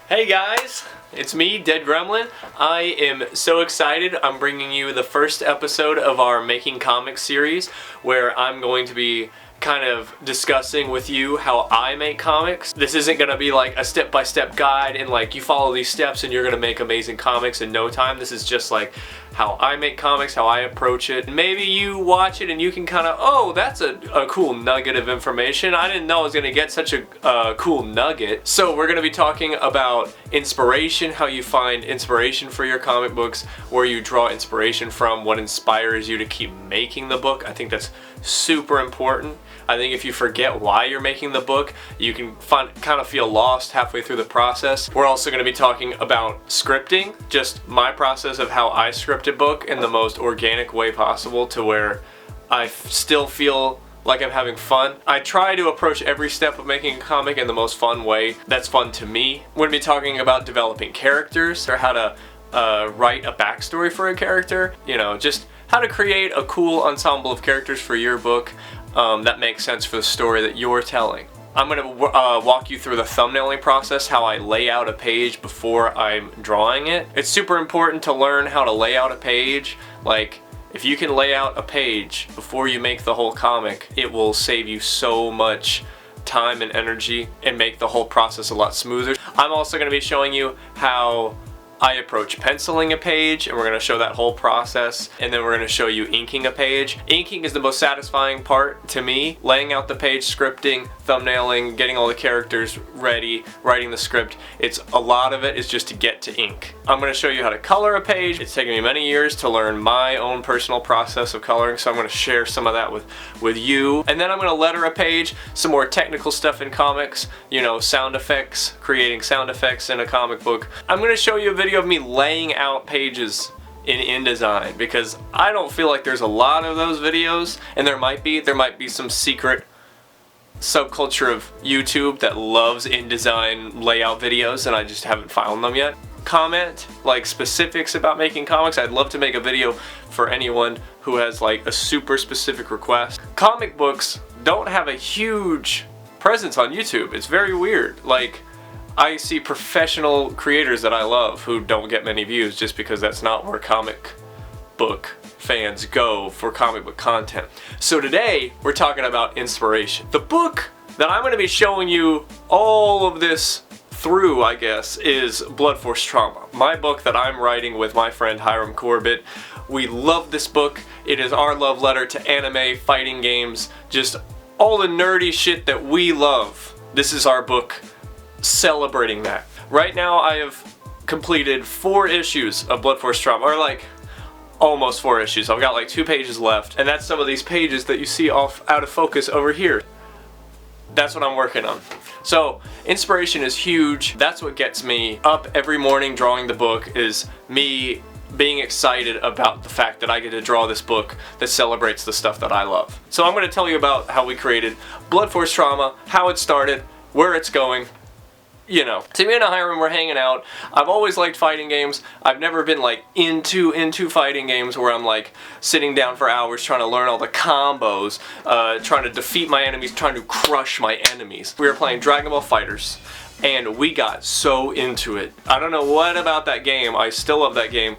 Hey guys, it's me, Dead Gremlin. I am so excited. I'm bringing you the first episode of our Making Comics series, where I'm going to be kind of discussing with you how I make comics. This isn't gonna be like a step-by-step guide and like you follow these steps and you're gonna make amazing comics in no time. This is just like how I make comics, how I approach it. Maybe you watch it and you can kind of, oh, that's a cool nugget of information. I didn't know I was gonna get such a cool nugget. So we're gonna be talking about inspiration, how you find inspiration for your comic books, where you draw inspiration from, what inspires you to keep making the book. I think that's super important. I think if you forget why you're making the book, you can kind of feel lost halfway through the process. We're also going to be talking about scripting, just my process of how I script a book in the most organic way possible to where I still feel like I'm having fun. I try to approach every step of making a comic in the most fun way that's fun to me. We're going to be talking about developing characters, or how to write a backstory for a character, you know, just how to create a cool ensemble of characters for your book that makes sense for the story that you're telling. I'm going to walk you through the thumbnailing process, how I lay out a page before I'm drawing it. It's super important to learn how to lay out a page. Like, if you can lay out a page before you make the whole comic, it will save you so much time and energy and make the whole process a lot smoother. I'm also going to be showing you how I approach penciling a page, and we're going to show that whole process, and then we're going to show you inking a page. Inking is the most satisfying part to me. Laying out the page, scripting, thumbnailing, getting all the characters ready, writing the script. A lot of it is just to get to ink. I'm going to show you how to color a page. It's taken me many years to learn my own personal process of coloring, so I'm going to share some of that with you. And then I'm going to letter a page, some more technical stuff in comics, you know, sound effects, creating sound effects in a comic book. I'm going to show you a video of me laying out pages in InDesign, because I don't feel like there's a lot of those videos, and there might be some secret subculture of YouTube that loves InDesign layout videos, and I just haven't found them yet. Comment like specifics about making comics. I'd love to make a video for anyone who has like a super specific request. Comic books don't have a huge presence on YouTube. It's very weird. Like, I see professional creators that I love who don't get many views just because that's not where comic book fans go for comic book content. So today we're talking about inspiration. The book that I'm going to be showing you all of this through, I guess, is Blood Force Trauma. My book that I'm writing with my friend Hiram Corbett. We love this book. It is our love letter to anime, fighting games, just all the nerdy shit that we love. This is our book celebrating that. Right now I have completed 4 issues of Blood Force Trauma, or like almost 4 issues. I've got like 2 pages left, and that's some of these pages that you see off out of focus over here. That's what I'm working on. So inspiration is huge. That's what gets me up every morning drawing the book, is me being excited about the fact that I get to draw this book that celebrates the stuff that I love. So I'm going to tell you about how we created Blood Force Trauma, how it started, where it's going. You know, so me and Hiram were hanging out. I've always liked fighting games. I've never been like into fighting games where I'm like sitting down for hours trying to learn all the combos, trying to defeat my enemies, trying to crush my enemies. We were playing Dragon Ball FighterZ, and we got so into it. I don't know what about that game. I still love that game.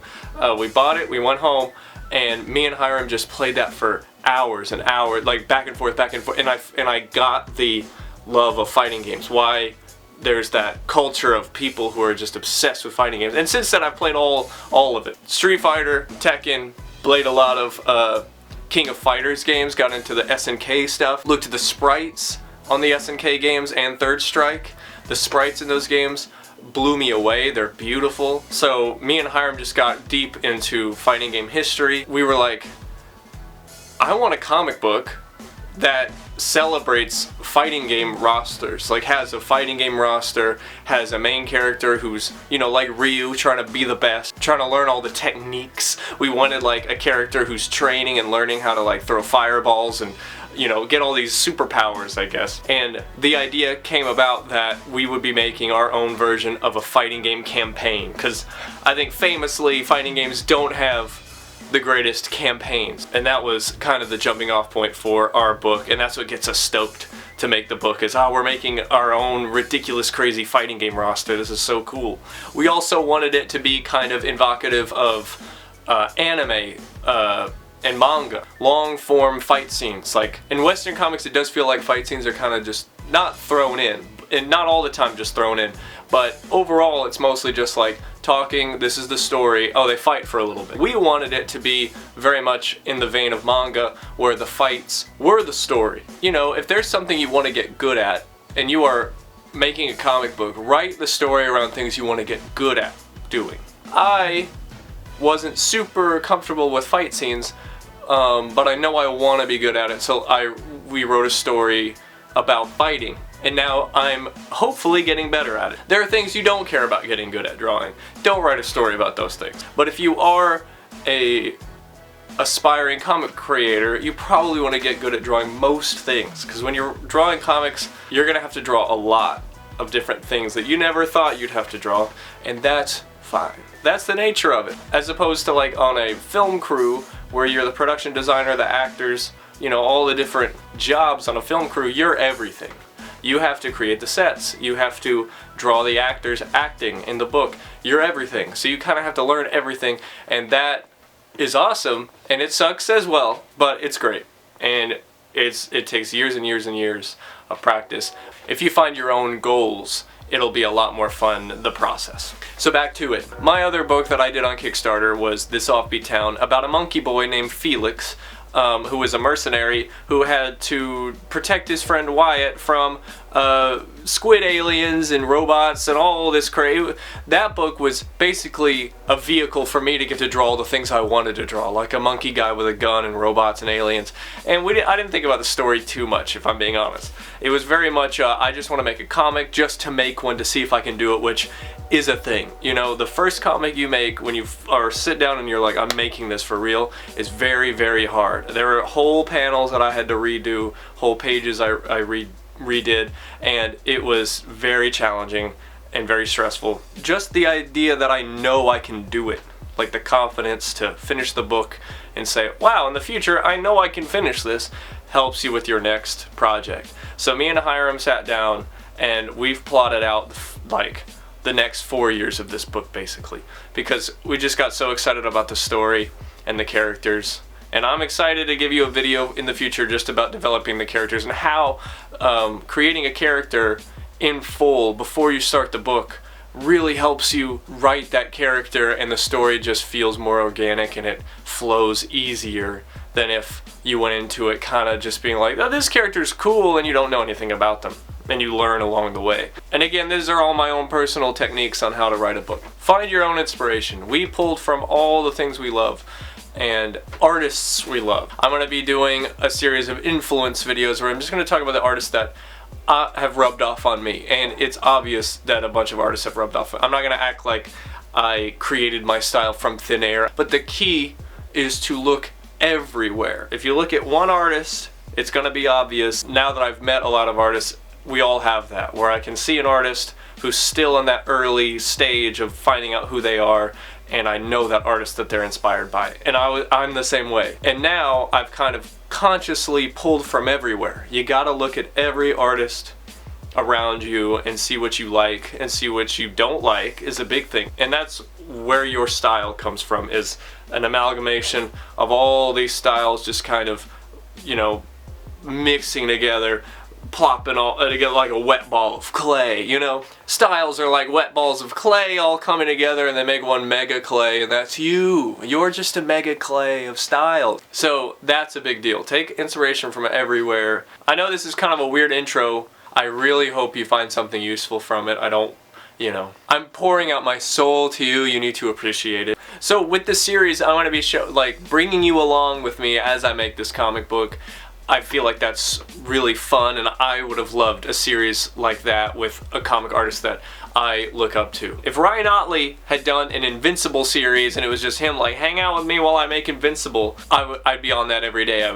We bought it, we went home, and me and Hiram just played that for hours and hours, like back and forth, and I got the love of fighting games. Why? There's that culture of people who are just obsessed with fighting games. And since then, I've played all of it. Street Fighter, Tekken, played a lot of King of Fighters games, got into the SNK stuff, looked at the sprites on the SNK games and Third Strike. The sprites in those games blew me away. They're beautiful. So me and Hiram just got deep into fighting game history. We were like, I want a comic book that celebrates fighting game rosters, like has a fighting game roster, has a main character who's, you know, like Ryu, trying to be the best, trying to learn all the techniques. We wanted like a character who's training and learning how to like throw fireballs and, you know, get all these superpowers, I guess. And the idea came about that we would be making our own version of a fighting game campaign, because I think famously fighting games don't have the greatest campaigns, and that was kind of the jumping off point for our book, and that's what gets us stoked to make the book is, oh, we're making our own ridiculous, crazy fighting game roster. This is so cool. We also wanted it to be kind of evocative of anime and manga. Long form fight scenes. Like in Western comics, it does feel like fight scenes are kind of just not thrown in. And not all the time just thrown in. But overall, it's mostly just like talking, this is the story, oh, they fight for a little bit. We wanted it to be very much in the vein of manga, where the fights were the story. You know, if there's something you want to get good at, and you are making a comic book, write the story around things you want to get good at doing. I wasn't super comfortable with fight scenes, but I know I want to be good at it, so we wrote a story about fighting. And now I'm hopefully getting better at it. There are things you don't care about getting good at drawing. Don't write a story about those things. But if you are a aspiring comic creator, you probably want to get good at drawing most things. Because when you're drawing comics, you're going to have to draw a lot of different things that you never thought you'd have to draw. And that's fine. That's the nature of it. As opposed to like on a film crew where you're the production designer, the actors, you know, all the different jobs on a film crew, you're everything. You have to create the sets. You have to draw the actors acting in the book. You're everything. So you kind of have to learn everything, and that is awesome, and it sucks as well, but it's great. And it takes years and years and years of practice. If you find your own goals, it'll be a lot more fun, the process. So back to it. My other book that I did on Kickstarter was This Offbeat Town, about a monkey boy named Felix, who was a mercenary who had to protect his friend Wyatt from squid aliens and robots and all this crazy. That book was basically a vehicle for me to get to draw the things I wanted to draw, like a monkey guy with a gun and robots and aliens. And I didn't think about the story too much, if I'm being honest. It was very much, I just want to make a comic just to make one to see if I can do it, which is a thing. You know, the first comic you make when you sit down and you're like, I'm making this for real, is very, very hard. There were whole panels that I had to redo, whole pages I redid, and it was very challenging and very stressful. Just the idea that I know I can do it, like the confidence to finish the book and say, wow, in the future I know I can finish this, helps you with your next project. So me and Hiram sat down and we've plotted out like the next 4 years of this book, basically, because we just got so excited about the story and the characters. And I'm excited to give you a video in the future just about developing the characters and how creating a character in full before you start the book really helps you write that character, and the story just feels more organic and it flows easier than if you went into it kind of just being like, oh, this character's cool, and you don't know anything about them. And you learn along the way. And again, these are all my own personal techniques on how to write a book. Find your own inspiration. We pulled from all the things we love and artists we love. I'm going to be doing a series of influence videos where I'm just going to talk about the artists that have rubbed off on me. And it's obvious that a bunch of artists have rubbed off. I'm not going to act like I created my style from thin air. But the key is to look everywhere. If you look at one artist, it's going to be obvious. Now that I've met a lot of artists, we all have that, where I can see an artist who's still in that early stage of finding out who they are, and I know that artist that they're inspired by. And I'm the same way. And now I've kind of consciously pulled from everywhere. You gotta look at every artist around you and see what you like and see what you don't like is a big thing. And that's where your style comes from, is an amalgamation of all these styles just kind of, you know, mixing together, plopping all together like a wet ball of clay, you know? Styles are like wet balls of clay all coming together and they make one mega clay, and that's you. You're just a mega clay of style. So that's a big deal. Take inspiration from everywhere. I know this is kind of a weird intro. I really hope you find something useful from it. I don't, you know, I'm pouring out my soul to you. You need to appreciate it. So with this series, I want to be bringing you along with me as I make this comic book. I feel like that's really fun, and I would have loved a series like that with a comic artist that I look up to. If Ryan Otley had done an Invincible series and it was just him like, hang out with me while I make Invincible, I'd be on that every day. I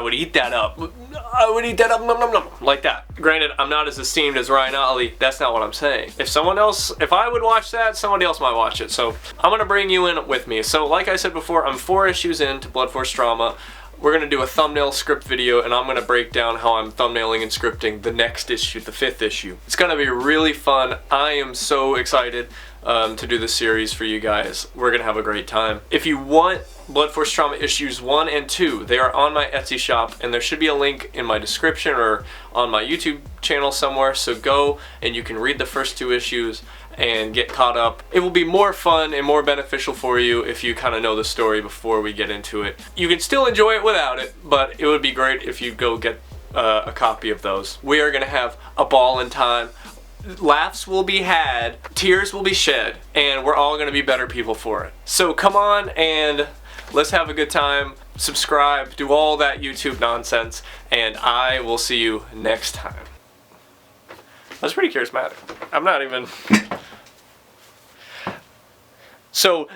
would eat that up. I would eat that up, nom, nom, nom, like that. Granted, I'm not as esteemed as Ryan Otley. That's not what I'm saying. If I would watch that, somebody else might watch it. So I'm gonna bring you in with me. So like I said before, I'm 4 issues into Blood Force Trauma. we're going to do a thumbnail script video, and I'm going to break down how I'm thumbnailing and scripting the next issue, the 5th issue. It's going to be really fun. I am so excited to do this series for you guys. We're going to have a great time. If you want Blood Force Trauma issues 1 and 2, they are on my Etsy shop, and there should be a link in my description or on my YouTube channel somewhere, so go and you can read the first 2 issues and get caught up. It will be more fun and more beneficial for you if you kind of know the story before we get into it. You can still enjoy it without it, but it would be great if you go get a copy of those. We are going to have a ball in time. Laughs will be had, tears will be shed, and we're all going to be better people for it. So come on and let's have a good time. Subscribe, do all that YouTube nonsense, and I will see you next time. That's pretty charismatic. I'm not even... So,